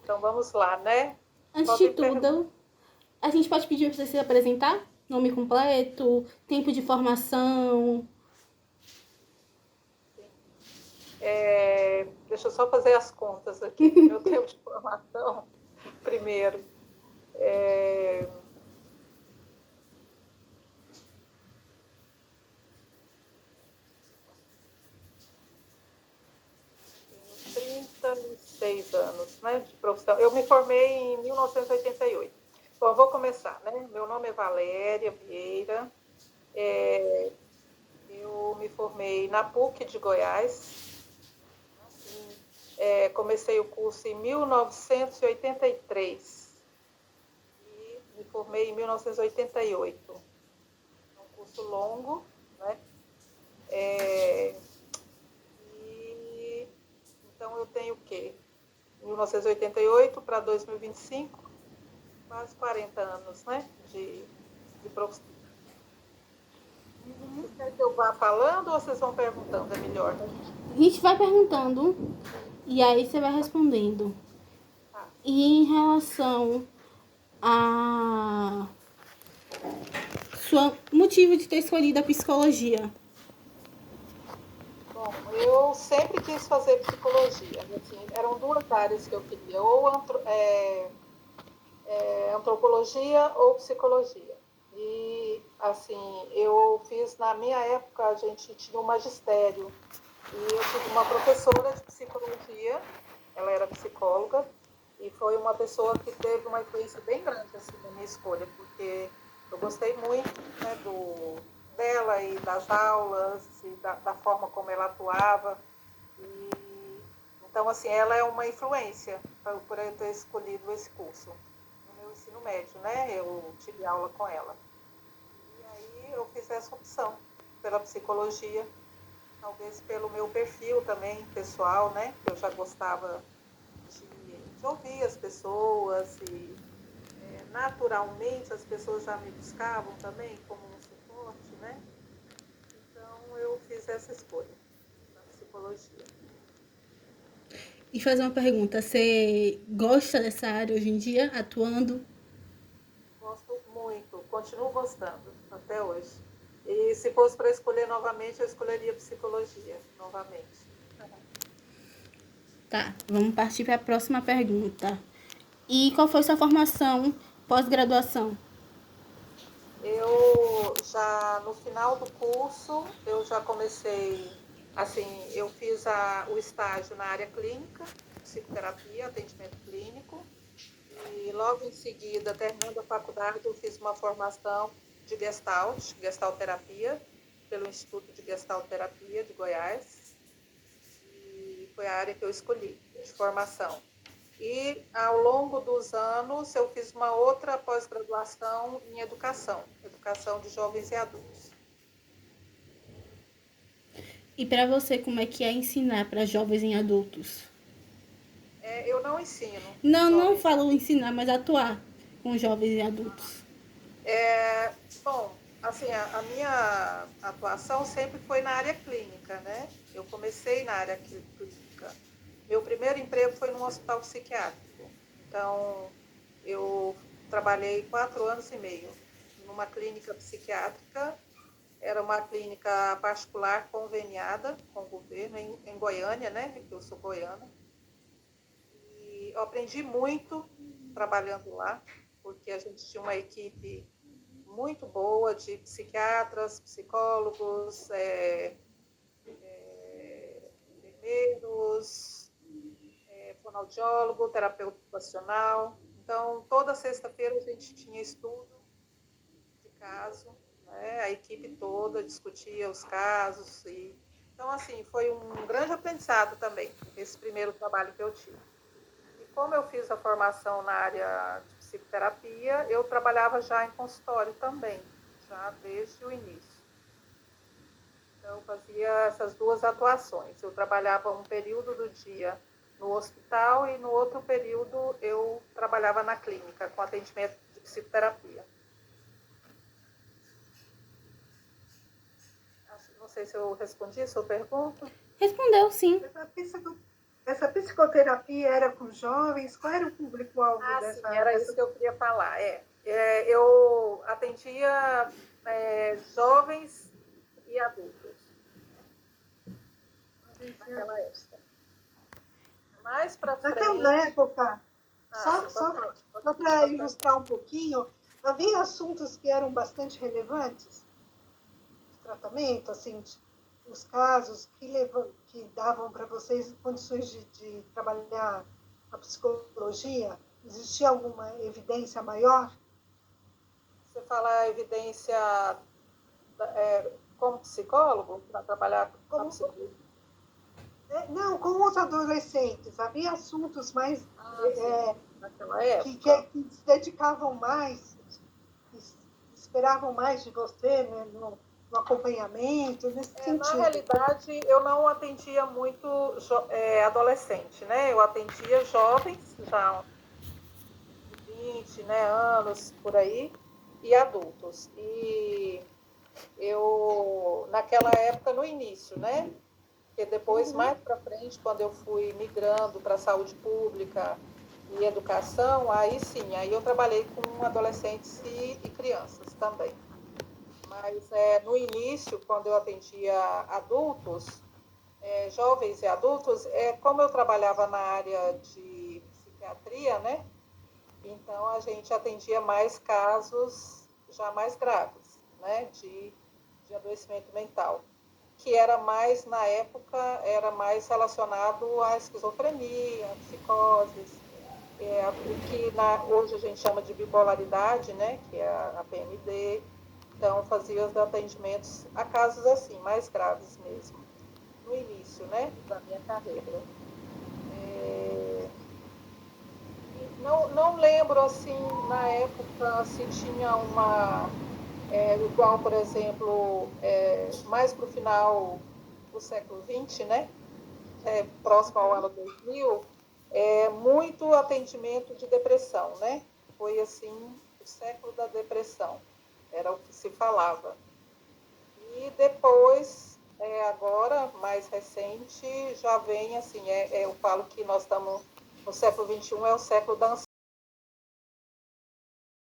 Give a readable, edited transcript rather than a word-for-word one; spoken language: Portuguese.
Então vamos lá, né? Antes de tudo, a gente pode pedir para você se apresentar? Nome completo, tempo de formação. Deixa eu só fazer as contas aqui do meu tempo de formação. Primeiro, é, 36 anos, né, de profissão. Eu me formei em 1988. Bom, vou começar, né? Meu nome é Valéria Vieira. Eu me formei na PUC de Goiás. Comecei o curso em 1983 e me formei em 1988. É um curso longo, né? E então eu tenho o quê? 1988 para 2025, quase 40 anos, né? De profissão. Vocês querem que eu vá falando ou vocês vão perguntando? É melhor, né? A gente vai perguntando e aí você vai respondendo. Tá. E em relação a seu motivo de ter escolhido a psicologia? Bom, eu sempre quis fazer psicologia. Assim, eram duas áreas que eu queria, ou antropologia ou psicologia. E, assim, eu fiz, na minha época, a gente tinha um magistério. E eu tive uma professora de psicologia, ela era psicóloga, e foi uma pessoa que teve uma influência bem grande assim, na minha escolha, porque eu gostei muito, né, dela e das aulas, e da forma como ela atuava. E, então, assim, ela é uma influência por eu ter escolhido esse curso. No meu ensino médio, né, eu tive aula com ela. E aí eu fiz essa opção pela psicologia, talvez pelo meu perfil também pessoal, né? Eu já gostava de ouvir as pessoas e naturalmente as pessoas já me buscavam também como um suporte, né? Então eu fiz essa escolha da psicologia. E fazer uma pergunta, você gosta dessa área hoje em dia, atuando? Gosto muito, continuo gostando até hoje. E se fosse para escolher novamente, eu escolheria psicologia novamente. Tá, vamos partir para a próxima pergunta. E qual foi sua formação pós-graduação? Eu já, no final do curso, eu já comecei, assim, eu fiz o estágio na área clínica, psicoterapia, atendimento clínico, e logo em seguida, terminando a faculdade, eu fiz uma formação de Gestalt terapia, pelo Instituto de Gestalt Terapia de Goiás, e foi a área que eu escolhi de formação. E ao longo dos anos eu fiz uma outra pós-graduação em educação de jovens e adultos. E para você, como é que é ensinar para jovens e adultos? Eu não ensino Não, não jovens e falo adultos. ensinar, mas atuar com jovens e adultos. Bom, assim, a minha atuação sempre foi na área clínica, né? Eu comecei na área clínica. Meu primeiro emprego foi num hospital psiquiátrico. Então, eu trabalhei 4 anos e meio numa clínica psiquiátrica. Era uma clínica particular conveniada com o governo em Goiânia, né? Que eu sou goiana. E eu aprendi muito trabalhando lá, porque a gente tinha uma equipe muito boa de psiquiatras, psicólogos, enfermeiros, fonoaudiólogo, terapeuta ocupacional. Então, toda sexta-feira a gente tinha estudo de caso, né? A equipe toda discutia os casos. Então, assim, foi um grande aprendizado também, esse primeiro trabalho que eu tive. E como eu fiz a formação na área de psicoterapia, eu trabalhava já em consultório também, já desde o início. Então, eu fazia essas duas atuações. Eu trabalhava um período do dia no hospital e no outro período eu trabalhava na clínica com atendimento de psicoterapia. Não sei se eu respondi a sua pergunta. Respondeu sim. Essa psicoterapia era com jovens? Qual era o público-alvo dessa? Sim, era isso que eu queria falar. Eu atendia jovens e adultos naquela época. Mais para frente... Naquela época, sim, só para ilustrar um pouquinho, havia assuntos que eram bastante relevantes de tratamento, assim, os casos que davam para vocês condições de trabalhar a psicologia. Existia alguma evidência maior? Você fala a evidência como psicólogo, para trabalhar como psicólogo? Não, com os adolescentes. Havia assuntos mais naquela época. Que se dedicavam mais, que esperavam mais de você, né, no acompanhamento, nesse sentido. Na realidade, eu não atendia muito adolescente, né? Eu atendia jovens, já de 20, né, anos, por aí, e adultos. E eu, naquela época, no início, né? Porque depois, mais para frente, quando eu fui migrando para a saúde pública e educação, aí sim, aí eu trabalhei com adolescentes e crianças também. Mas no início, quando eu atendia adultos, jovens e adultos, como eu trabalhava na área de psiquiatria, né? Então a gente atendia mais casos já mais graves, né? De adoecimento mental, que era mais, na época, era mais relacionado à esquizofrenia, psicoses, o que hoje a gente chama de bipolaridade, né? Que é a PMD. Então, fazia os atendimentos a casos assim, mais graves mesmo, no início, né, da minha carreira. Não lembro, assim, na época, se tinha uma, igual, por exemplo, mais para o final do século XX, né, próximo ao ano 2000, muito atendimento de depressão, né? Foi, assim, o século da depressão, era o que se falava. E depois, agora, mais recente, já vem, assim, eu falo que nós estamos no século XXI, é o século da ansiedade.